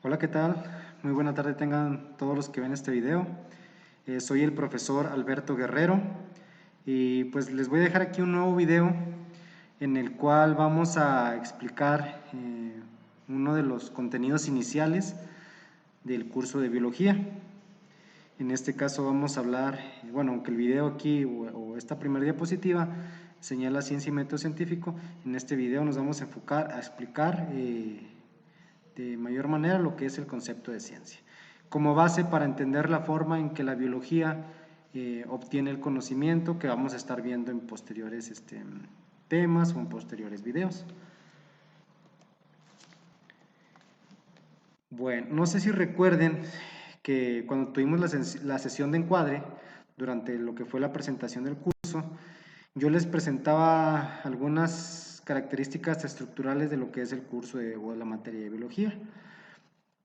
Hola, ¿qué tal? Muy buena tarde tengan todos los que ven este video. Soy el profesor Alberto Guerrero y pues les voy a dejar aquí un nuevo video en el cual vamos a explicar uno de los contenidos iniciales del curso de biología. En este caso vamos a hablar, bueno, aunque el video aquí o esta primera diapositiva señala ciencia y método científico, en este video nos vamos a enfocar a explicar de mayor manera lo que es el concepto de ciencia, como base para entender la forma en que la biología obtiene el conocimiento que vamos a estar viendo en posteriores temas o en posteriores videos. Bueno, no sé si recuerden que cuando tuvimos la sesión de encuadre, durante lo que fue la presentación del curso, yo les presentaba algunas características estructurales de lo que es el curso o de la materia de biología.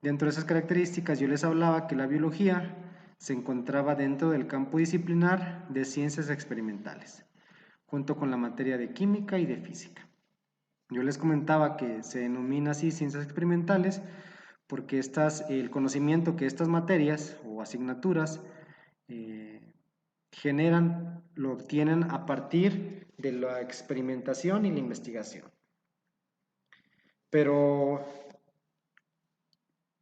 Dentro de esas características yo les hablaba que la biología se encontraba dentro del campo disciplinar de ciencias experimentales, junto con la materia de química y de física. Yo les comentaba que se denomina así ciencias experimentales porque el conocimiento que estas materias o asignaturas generan lo obtienen a partir de la experimentación y la investigación. Pero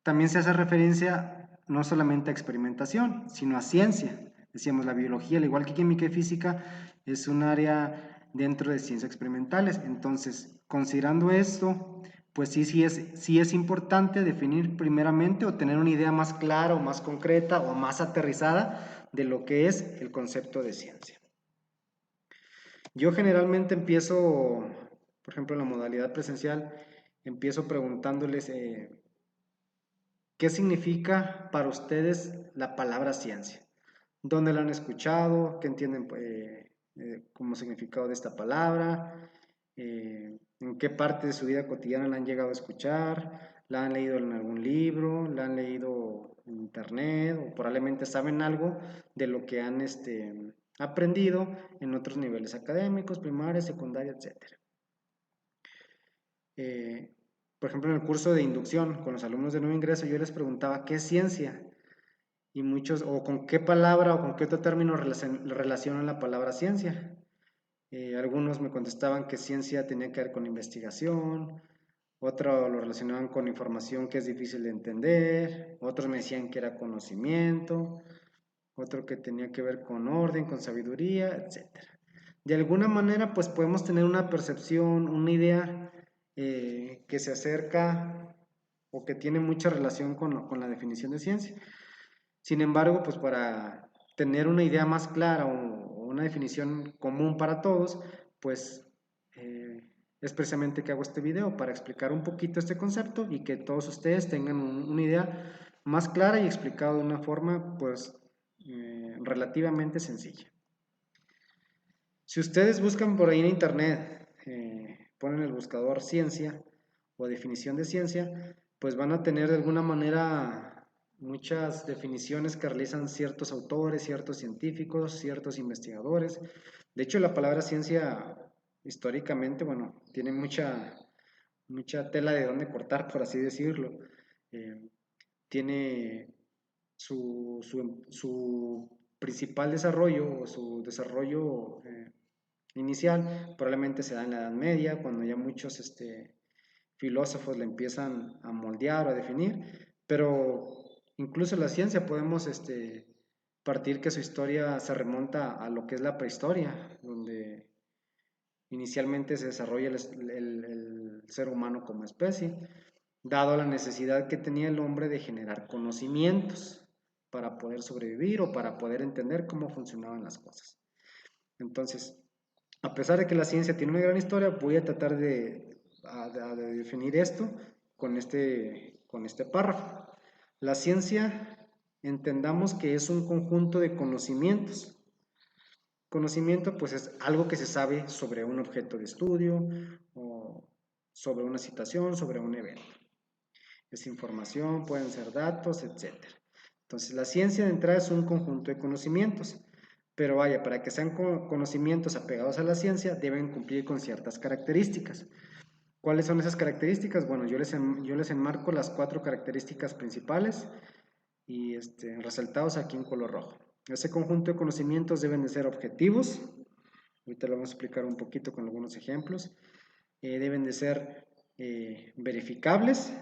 también se hace referencia no solamente a experimentación, sino a ciencia. Decíamos, la biología, al igual que química y física, es un área dentro de ciencias experimentales. Entonces, considerando esto, pues sí es importante definir primeramente o tener una idea más clara o más concreta o más aterrizada de lo que es el concepto de ciencia. Yo generalmente empiezo, por ejemplo, en la modalidad presencial, empiezo preguntándoles ¿qué significa para ustedes la palabra ciencia? ¿Dónde la han escuchado? ¿Qué entienden como significado de esta palabra? ¿En qué parte de su vida cotidiana la han llegado a escuchar? ¿La han leído en algún libro? ¿La han leído en internet? ¿O probablemente saben algo de lo que han aprendido en otros niveles académicos, primaria, secundaria, etcétera? Por ejemplo, en el curso de inducción con los alumnos de nuevo ingreso, yo les preguntaba qué es ciencia y muchos, o con qué palabra o con qué otro término relacionan la palabra ciencia. Algunos me contestaban que ciencia tenía que ver con investigación, otros lo relacionaban con información que es difícil de entender, otros me decían que era conocimiento, otro que tenía que ver con orden, con sabiduría, etcétera. De alguna manera, pues podemos tener una percepción, una idea que se acerca o que tiene mucha relación con la definición de ciencia. Sin embargo, pues para tener una idea más clara o una definición común para todos, pues es precisamente que hago este video para explicar un poquito este concepto y que todos ustedes tengan una idea más clara y explicado de una forma pues relativamente sencilla. Si ustedes buscan por ahí en internet, ponen el buscador ciencia o definición de ciencia, pues van a tener de alguna manera muchas definiciones que realizan ciertos autores, ciertos científicos, ciertos investigadores. De hecho, la palabra ciencia históricamente, bueno, tiene mucha tela de dónde cortar, por así decirlo. Tiene su principal desarrollo o su desarrollo inicial probablemente se da en la Edad Media, cuando ya muchos filósofos le empiezan a moldear o a definir, pero incluso la ciencia podemos partir que su historia se remonta a lo que es la prehistoria, donde inicialmente se desarrolla el ser humano como especie, dado la necesidad que tenía el hombre de generar conocimientos para poder sobrevivir o para poder entender cómo funcionaban las cosas. Entonces, a pesar de que la ciencia tiene una gran historia, voy a tratar de definir esto con este párrafo. La ciencia, entendamos que es un conjunto de conocimientos. Conocimiento, pues, es algo que se sabe sobre un objeto de estudio o sobre una situación, sobre un evento. Es información, pueden ser datos, etc. Entonces, la ciencia de entrada es un conjunto de conocimientos. Pero vaya, para que sean conocimientos apegados a la ciencia, deben cumplir con ciertas características. ¿Cuáles son esas características? Bueno, yo les enmarco las 4 características principales y resaltados aquí en color rojo. Ese conjunto de conocimientos deben de ser objetivos, ahorita lo vamos a explicar un poquito con algunos ejemplos, deben de ser verificables,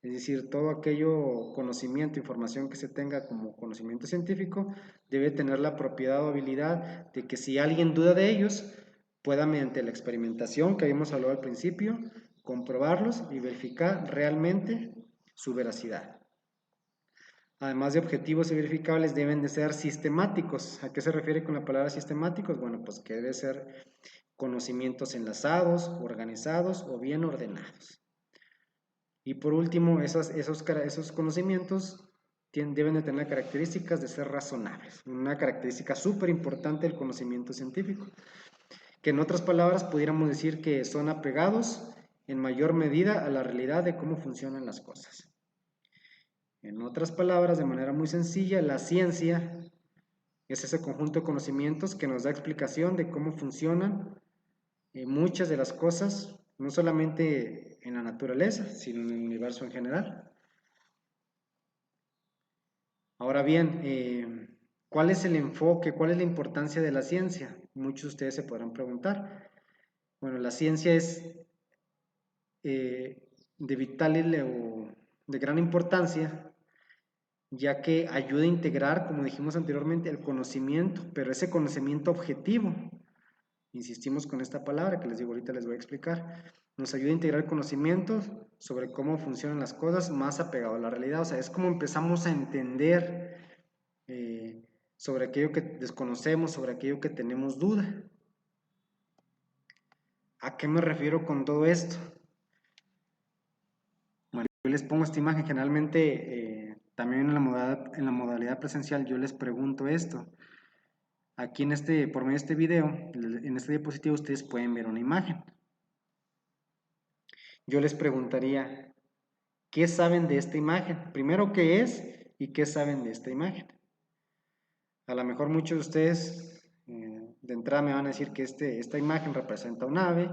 es decir, todo aquello conocimiento, información que se tenga como conocimiento científico, debe tener la propiedad o habilidad de que si alguien duda de ellos, pueda mediante la experimentación que habíamos hablado al principio, comprobarlos y verificar realmente su veracidad. Además de objetivos y verificables, deben de ser sistemáticos. ¿A qué se refiere con la palabra sistemáticos? Bueno, pues que debe ser conocimientos enlazados, organizados o bien ordenados. Y por último, esos conocimientos deben de tener características de ser razonables. Una característica súper importante del conocimiento científico. Que en otras palabras pudiéramos decir que son apegados en mayor medida a la realidad de cómo funcionan las cosas. En otras palabras, de manera muy sencilla, la ciencia es ese conjunto de conocimientos que nos da explicación de cómo funcionan muchas de las cosas, no solamente en la naturaleza, sino en el universo en general. Ahora bien, ¿cuál es el enfoque, cuál es la importancia de la ciencia? Muchos de ustedes se podrán preguntar. Bueno, la ciencia es de vital o de gran importancia, ya que ayuda a integrar, como dijimos anteriormente, el conocimiento, pero ese conocimiento objetivo. Insistimos con esta palabra que les digo ahorita, les voy a explicar. Nos ayuda a integrar conocimientos sobre cómo funcionan las cosas más apegado a la realidad. O sea, es como empezamos a entender sobre aquello que desconocemos, sobre aquello que tenemos duda. ¿A qué me refiero con todo esto? Bueno, yo les pongo esta imagen. Generalmente, también en la modalidad presencial, yo les pregunto esto. Aquí por medio de este video, en este diapositivo, ustedes pueden ver una imagen. Yo les preguntaría, ¿qué saben de esta imagen? Primero, ¿qué es y qué saben de esta imagen? A lo mejor muchos de ustedes de entrada me van a decir que esta imagen representa un ave.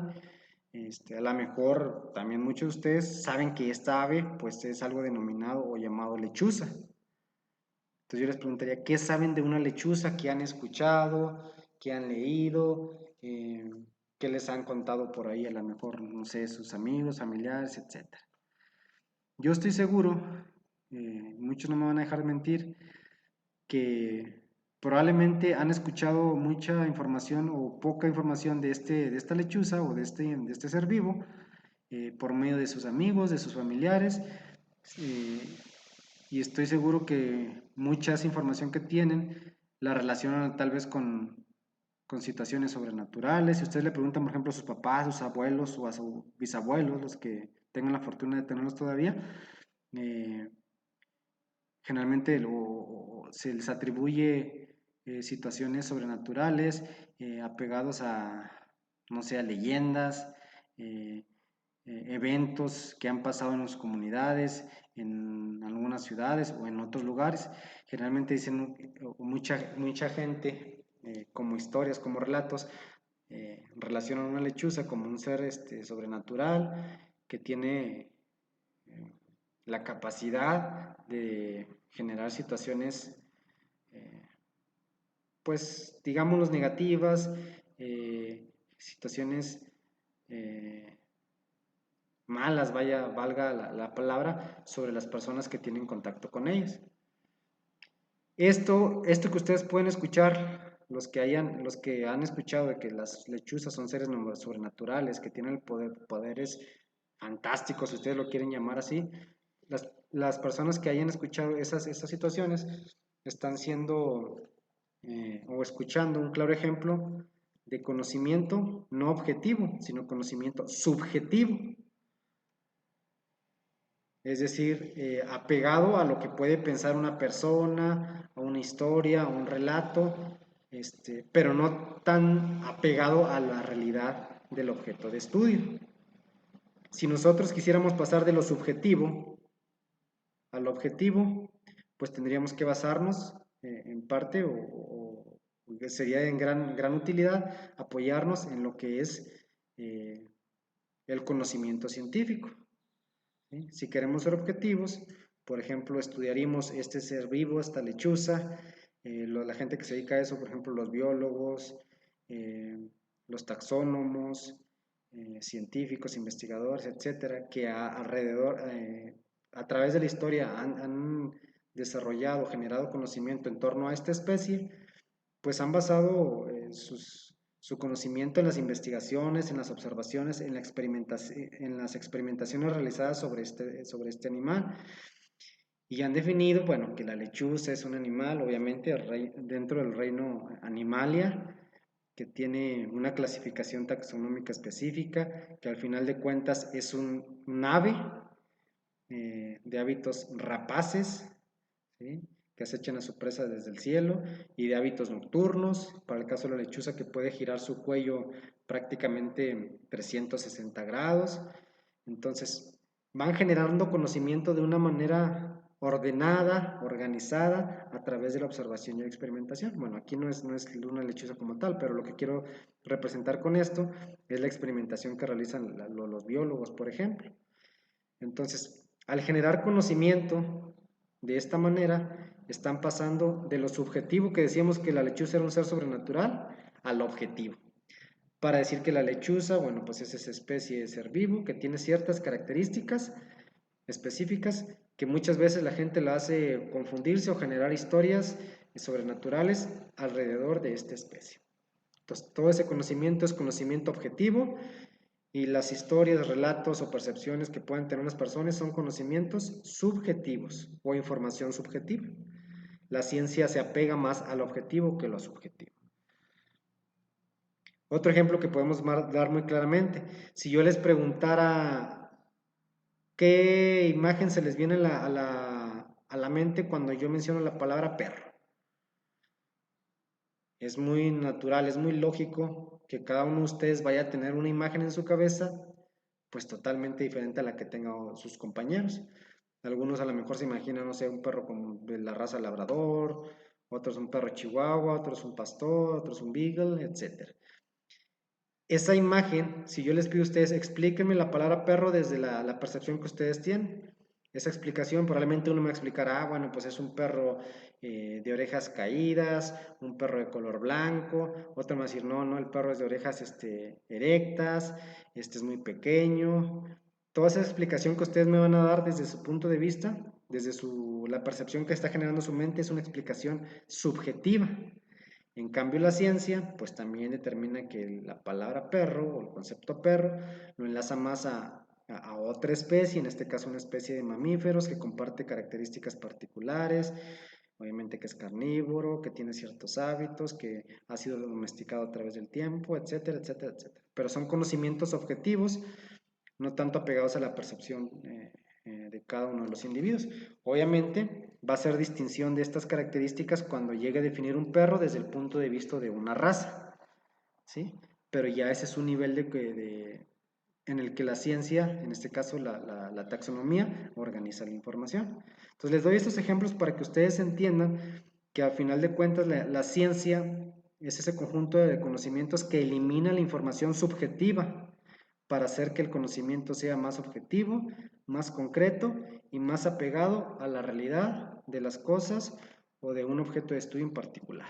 A lo mejor también muchos de ustedes saben que esta ave pues es algo denominado o llamado lechuza. Entonces yo les preguntaría, ¿qué saben de una lechuza? ¿Qué han escuchado? ¿Qué han leído? ¿Qué les han contado por ahí? A lo mejor, no sé, sus amigos, familiares, etcétera. Yo estoy seguro, muchos no me van a dejar mentir, que probablemente han escuchado mucha información o poca información de esta lechuza o de este ser vivo por medio de sus amigos, de sus familiares, eh, y estoy seguro que mucha esa información que tienen la relacionan tal vez con situaciones sobrenaturales. Si ustedes le preguntan, por ejemplo, a sus papás, a sus abuelos o a sus bisabuelos, los que tengan la fortuna de tenerlos todavía, eh, generalmente se les atribuye situaciones sobrenaturales apegados a, no sé, a leyendas, eh, eventos que han pasado en las comunidades, en algunas ciudades o en otros lugares. Generalmente dicen mucha gente, como historias, como relatos, relacionan a una lechuza como un ser sobrenatural que tiene la capacidad de generar situaciones, eh, pues digámoslo negativas, situaciones malas, valga la palabra, sobre las personas que tienen contacto con ellas. Esto que ustedes pueden escuchar, los que han escuchado de que las lechuzas son seres sobrenaturales, que tienen poderes fantásticos, si ustedes lo quieren llamar así, las personas que hayan escuchado esas situaciones están siendo o escuchando un claro ejemplo de conocimiento no objetivo, sino conocimiento subjetivo. Es decir, apegado a lo que puede pensar una persona, a una historia, a un relato, pero no tan apegado a la realidad del objeto de estudio. Si nosotros quisiéramos pasar de lo subjetivo al objetivo, pues tendríamos que basarnos en parte o sería en gran utilidad apoyarnos en lo que es el conocimiento científico. ¿Sí? Si queremos ser objetivos, por ejemplo, estudiaríamos este ser vivo, esta lechuza, la gente que se dedica a eso, por ejemplo, los biólogos, eh, los taxónomos, científicos, investigadores, etcétera, que alrededor, a través de la historia han desarrollado, generado conocimiento en torno a esta especie, pues han basado su conocimiento en las investigaciones, en las observaciones, en las experimentaciones realizadas sobre este animal. Y han definido, bueno, que la lechuza es un animal, obviamente, dentro del reino Animalia, que tiene una clasificación taxonómica específica, que al final de cuentas es un ave de hábitos rapaces, ¿sí? Que acechan a su presa desde el cielo, y de hábitos nocturnos, para el caso de la lechuza que puede girar su cuello prácticamente 360 grados. Entonces, van generando conocimiento de una manera ordenada, organizada, a través de la observación y la experimentación. Bueno, aquí no es una lechuza como tal, pero lo que quiero representar con esto es la experimentación que realizan los biólogos, por ejemplo. Entonces, al generar conocimiento de esta manera, están pasando de lo subjetivo, que decíamos que la lechuza era un ser sobrenatural, a lo objetivo. Para decir que la lechuza, bueno, pues es esa especie de ser vivo que tiene ciertas características específicas que muchas veces la gente la hace confundirse o generar historias sobrenaturales alrededor de esta especie. Entonces, todo ese conocimiento es conocimiento objetivo y las historias, relatos o percepciones que pueden tener unas personas son conocimientos subjetivos o información subjetiva. La ciencia se apega más al objetivo que a lo subjetivo. Otro ejemplo que podemos dar muy claramente, si yo les preguntara qué imagen se les viene a la mente cuando yo menciono la palabra perro. Es muy natural, es muy lógico que cada uno de ustedes vaya a tener una imagen en su cabeza, pues totalmente diferente a la que tengan sus compañeros. Algunos a lo mejor se imaginan, no sé, un perro como de la raza labrador, otros un perro chihuahua, otros un pastor, otros un beagle, etc. Esa imagen, si yo les pido a ustedes, explíquenme la palabra perro desde la percepción que ustedes tienen. Esa explicación, probablemente uno me explicará, bueno, pues es un perro de orejas caídas, un perro de color blanco, otro me va a decir, no, no, el perro es de orejas erectas, este es muy pequeño. Toda esa explicación que ustedes me van a dar desde su punto de vista, desde la percepción que está generando su mente, es una explicación subjetiva. En cambio, la ciencia, pues también determina que la palabra perro o el concepto perro lo enlaza más a otra especie, en este caso una especie de mamíferos que comparte características particulares, obviamente que es carnívoro, que tiene ciertos hábitos, que ha sido domesticado a través del tiempo, etcétera, etcétera, etcétera. Pero son conocimientos objetivos, no tanto apegados a la percepción de cada uno de los individuos. Obviamente va a ser distinción de estas características cuando llegue a definir un perro desde el punto de vista de una raza, ¿sí? Pero ya ese es un nivel en el que la ciencia, en este caso la taxonomía, organiza la información. Entonces les doy estos ejemplos para que ustedes entiendan que al final de cuentas la ciencia es ese conjunto de conocimientos que elimina la información subjetiva para hacer que el conocimiento sea más objetivo, más concreto y más apegado a la realidad de las cosas o de un objeto de estudio en particular.